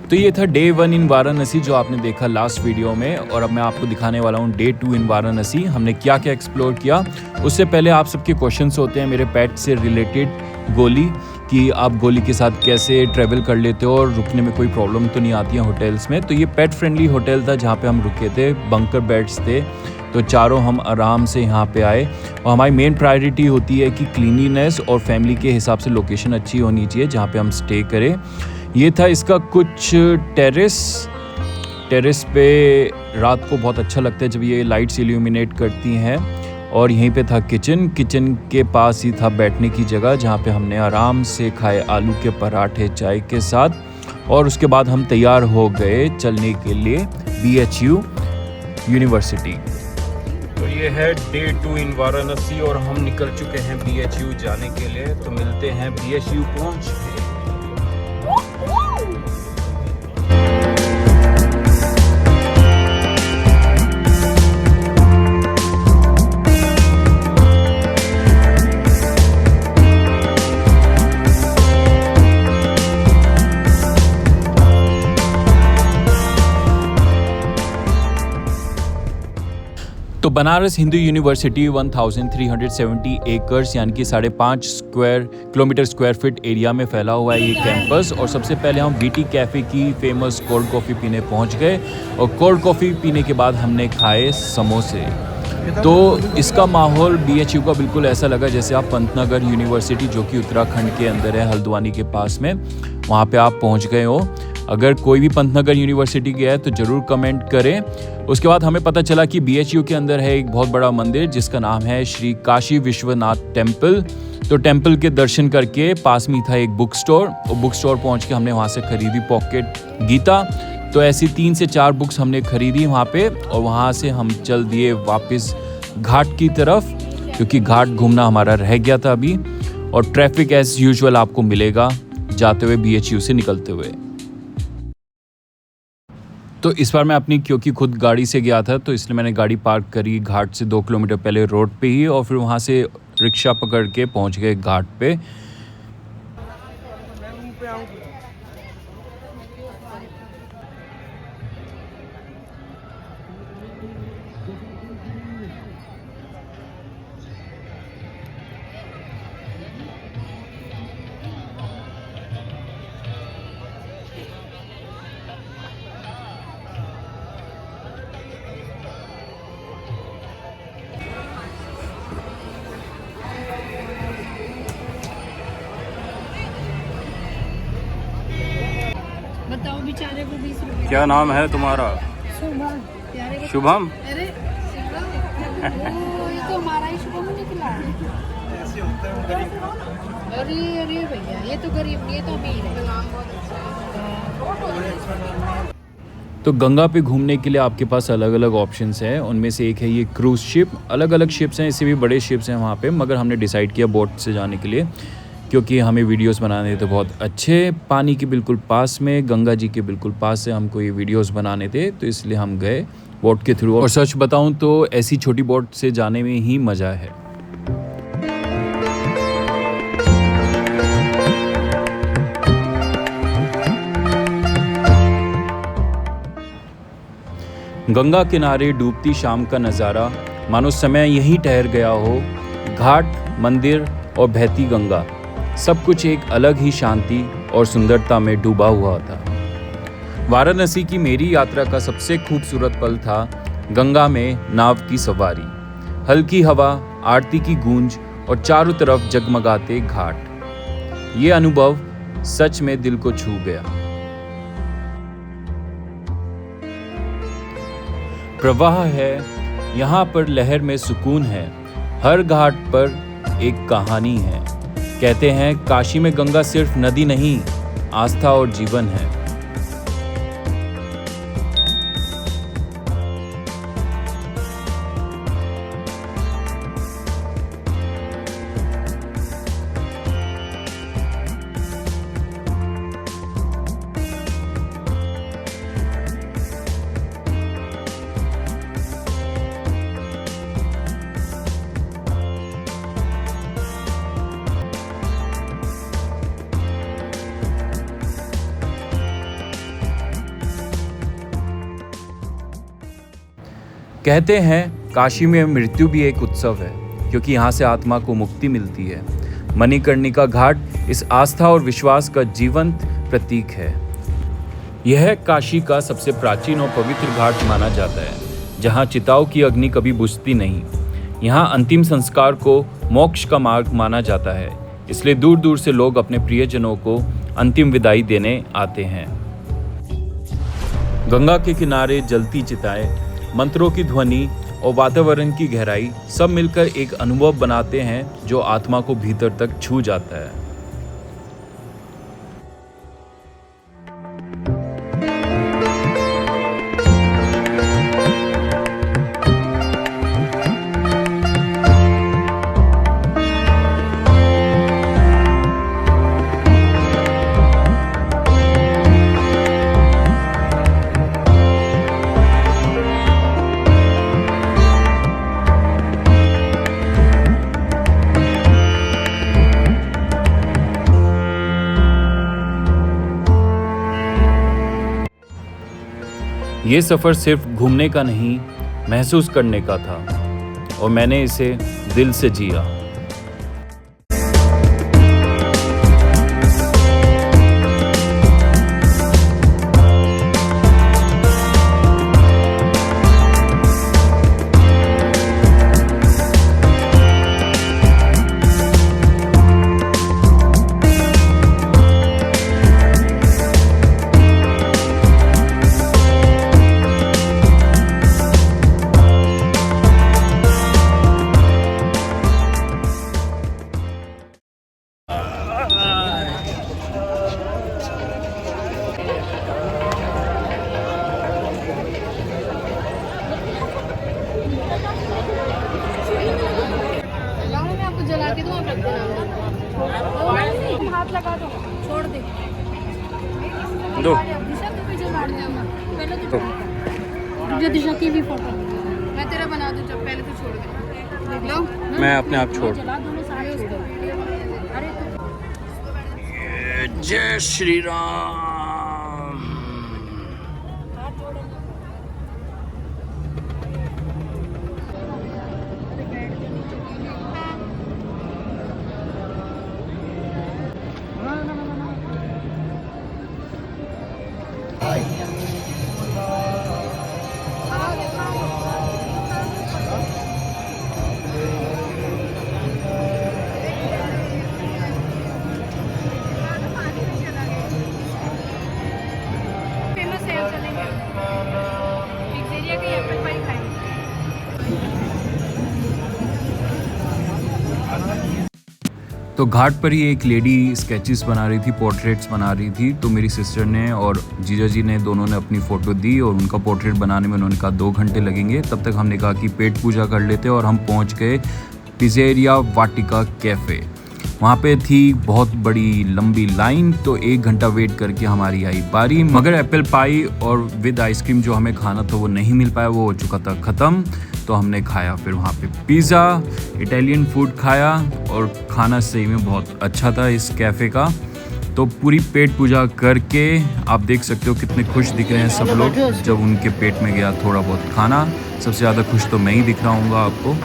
तो ये था डे 1 इन वाराणसी जो आपने देखा लास्ट वीडियो में, और अब मैं आपको दिखाने वाला हूँ डे 2 इन वाराणसी। हमने क्या क्या एक्सप्लोर किया। उससे पहले आप सबके क्वेश्चंस होते हैं मेरे पेट से रिलेटेड, गोली, कि आप गोली के साथ कैसे ट्रैवल कर लेते हो और रुकने में कोई प्रॉब्लम तो नहीं आती है होटल्स में। तो ये पेट फ्रेंडली होटल था जहाँ पे हम रुके थे, बंकर बेड्स थे, तो चारों हम आराम से यहाँ पे आए। और हमारी मेन प्रायोरिटी होती है कि क्लीनिनेस और फैमिली के हिसाब से लोकेशन अच्छी होनी चाहिए जहाँ पे हम स्टे करें। ये था इसका कुछ टेरेस पे रात को बहुत अच्छा लगता है जब ये लाइट्स इल्यूमिनेट करती हैं। और यहीं पे था किचन के पास ही था बैठने की जगह जहाँ पे हमने आराम से खाए आलू के पराठे चाय के साथ। और उसके बाद हम तैयार हो गए चलने के लिए BHU यूनिवर्सिटी। तो ये है डे 2 इन वाराणसी और हम निकल चुके हैं BHU जाने के लिए। तो मिलते हैं BHU पहुँच के। तो बनारस हिंदू यूनिवर्सिटी 1370 एकर्स यानी कि 5.5 किलोमीटर स्क्वायर फीट एरिया में फैला हुआ है ये कैंपस। और सबसे पहले हम BT कैफ़े की फेमस कोल्ड कॉफ़ी पीने पहुंच गए, और कोल्ड कॉफ़ी पीने के बाद हमने खाए समोसे। तो इसका माहौल BHU का बिल्कुल ऐसा लगा जैसे आप पंतनगर यूनिवर्सिटी जो कि उत्तराखंड के अंदर है, हल्द्वानी के पास में, वहाँ पे आप पहुँच गए हो। अगर कोई भी पंतनगर यूनिवर्सिटी गया है तो ज़रूर कमेंट करें। उसके बाद हमें पता चला कि BHU के अंदर है एक बहुत बड़ा मंदिर जिसका नाम है श्री काशी विश्वनाथ टेम्पल। तो टेम्पल के दर्शन करके पास में था एक बुक स्टोर, और बुक स्टोर पहुँच के हमने वहाँ से खरीदी पॉकेट गीता। तो ऐसी 3 से 4 बुक्स हमने खरीदी वहाँ पे, और वहाँ से हम चल दिए वापस घाट की तरफ, क्योंकि घाट घूमना हमारा रह गया था अभी। और ट्रैफिक एज यूजुअल आपको मिलेगा जाते हुए BHU से निकलते हुए। तो इस बार मैं अपनी, क्योंकि खुद गाड़ी से गया था तो इसलिए मैंने गाड़ी पार्क करी घाट से 2 किलोमीटर पहले रोड पे ही, और फिर वहाँ से रिक्शा पकड़ के पहुँच गए घाट पे। बताओ बेचारे को 20 रुपए। क्या नाम है तुम्हारा? शुभम। प्यारे को शुभम। अरे ये तो हमारा ही शुभम निकला। अरे अरे भैया ये तो गरीब नहीं, ये तो अमीर है। तो गंगा पे घूमने के लिए आपके पास अलग अलग ऑप्शंस हैं। उनमें से एक है ये क्रूज़ शिप। अलग अलग शिप्स हैं, इससे भी बड़े शिप्स हैं वहाँ पे, मगर हमने डिसाइड किया बोट से जाने के लिए, क्योंकि हमें वीडियोस बनाने थे बहुत अच्छे। पानी के बिल्कुल पास में, गंगा जी के बिल्कुल पास से हमको ये वीडियोस बनाने थे, तो इसलिए हम गए बोट के थ्रू। और सच बताऊं तो ऐसी छोटी बोट से जाने में ही मज़ा है। गंगा किनारे डूबती शाम का नज़ारा, मानो समय यहीं ठहर गया हो। घाट, मंदिर और बहती गंगा, सब कुछ एक अलग ही शांति और सुंदरता में डूबा हुआ था। वाराणसी की मेरी यात्रा का सबसे खूबसूरत पल था गंगा में नाव की सवारी, हल्की हवा, आरती की गूंज और चारों तरफ जगमगाते घाट। ये अनुभव सच में दिल को छू गया। प्रवाह है, यहाँ पर लहर में सुकून है, हर घाट पर एक कहानी है। कहते हैं काशी में गंगा सिर्फ नदी नहीं, आस्था और जीवन है। कहते हैं काशी में मृत्यु भी एक उत्सव है, क्योंकि यहाँ से आत्मा को मुक्ति मिलती है। मणिकर्णिका घाट इस आस्था और विश्वास का जीवंत प्रतीक है। यह काशी का सबसे प्राचीन और पवित्र घाट माना जाता है, जहाँ चिताओं की अग्नि कभी बुझती नहीं। यहाँ अंतिम संस्कार को मोक्ष का मार्ग माना जाता है, इसलिए दूर दूर से लोग अपने प्रियजनों को अंतिम विदाई देने आते हैं। गंगा के किनारे जलती चिताएं, मंत्रों की ध्वनि और वातावरण की गहराई सब मिलकर एक अनुभव बनाते हैं जो आत्मा को भीतर तक छू जाता है। ये सफ़र सिर्फ घूमने का नहीं, महसूस करने का था, और मैंने इसे दिल से जिया। जला के दो, आप रख देना। हाथ लगा दो, छोड़ दे दो। दिशा के पीछे काट देना। पहले तो जो दिशा की भी फोटो मैं तेरा बना दूं, जब पहले तो छोड़ दे। देख लो, मैं अपने आप छोड़। जला दोनों सारे उसको। अरे जय श्री राम। फेमस है, चलेंगे पिज्जेरिया के एप्पल पाई खाएंगे। तो घाट पर ही एक लेडी स्केचेस बना रही थी, पोर्ट्रेट्स बना रही थी। तो मेरी सिस्टर ने और जीजा जी ने दोनों ने अपनी फ़ोटो दी, और उनका पोर्ट्रेट बनाने में उन्होंने कहा 2 घंटे लगेंगे। तब तक हमने कहा कि पेट पूजा कर लेते, और हम पहुंच गए पिज़्ज़ेरिया वाटिका कैफ़े। वहाँ पे थी बहुत बड़ी लंबी लाइन, तो 1 घंटा वेट करके हमारी आई बारी। मगर एप्पल पाई और विद आइसक्रीम जो हमें खाना था वो नहीं मिल पाया, वो हो चुका था ख़त्म। तो हमने खाया फिर वहाँ पे पिज़्ज़ा, इटालियन फूड खाया, और खाना सही में बहुत अच्छा था इस कैफ़े का। तो पूरी पेट पूजा करके आप देख सकते हो कितने खुश दिख रहे हैं सब लोग जब उनके पेट में गया थोड़ा बहुत खाना। सबसे ज़्यादा खुश तो मैं ही दिख रहा हूँगा आपको।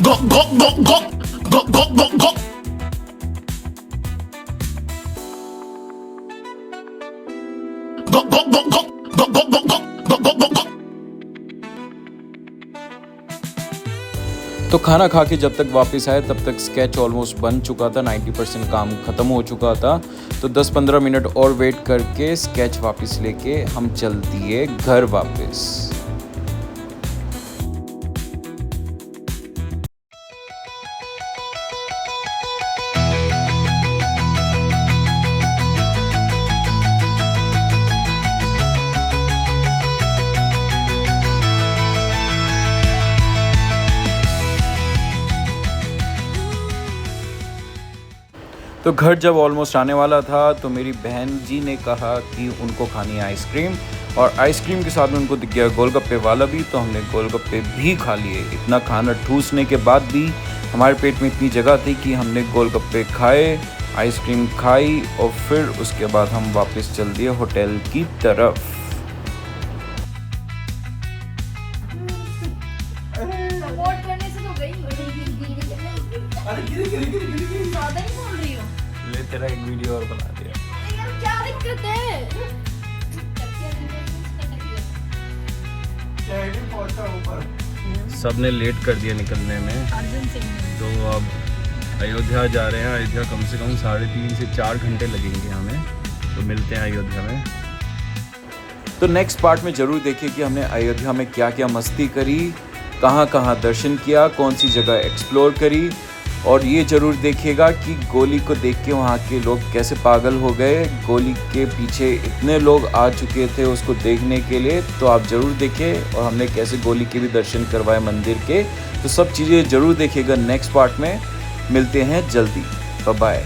go, go, go, go, go, go, go, go. तो खाना खा के जब तक वापस आए तब तक स्केच ऑलमोस्ट बन चुका था, 90% काम ख़त्म हो चुका था। तो 10-15 मिनट और वेट करके स्केच वापस लेके हम चल दिए घर वापस। तो घर जब ऑलमोस्ट आने वाला था तो मेरी बहन जी ने कहा कि उनको खानी है आइसक्रीम, और आइसक्रीम के साथ में उनको दिख गया गोलगप्पे वाला भी, तो हमने गोलगप्पे भी खा लिए। इतना खाना ठूसने के बाद भी हमारे पेट में इतनी जगह थी कि हमने गोलगप्पे खाए, आइसक्रीम खाई, और फिर उसके बाद हम वापस चल दिए होटल की तरफ। सपोर्ट करने से तो गई ज्यादा ही बोल रही हो। ले तेरा एक वीडियो और बना दिया। यार क्या दिक्कत है? सबने लेट कर दिया निकलने में, तो अब अयोध्या जा रहे हैं। अयोध्या कम से कम 3.5 से 4 घंटे लगेंगे हमें, तो मिलते हैं अयोध्या में। तो नेक्स्ट पार्ट में ज़रूर देखिए कि हमने अयोध्या में क्या क्या मस्ती करी, कहाँ कहाँ दर्शन किया, कौन सी जगह एक्सप्लोर करी, और ये ज़रूर देखिएगा कि गोली को देख के वहाँ के लोग कैसे पागल हो गए। गोली के पीछे इतने लोग आ चुके थे उसको देखने के लिए, तो आप ज़रूर देखें, और हमने कैसे गोली के भी दर्शन करवाए मंदिर के। तो सब चीज़ें ज़रूर देखिएगा नेक्स्ट पार्ट में। मिलते हैं जल्दी, बाय बाय।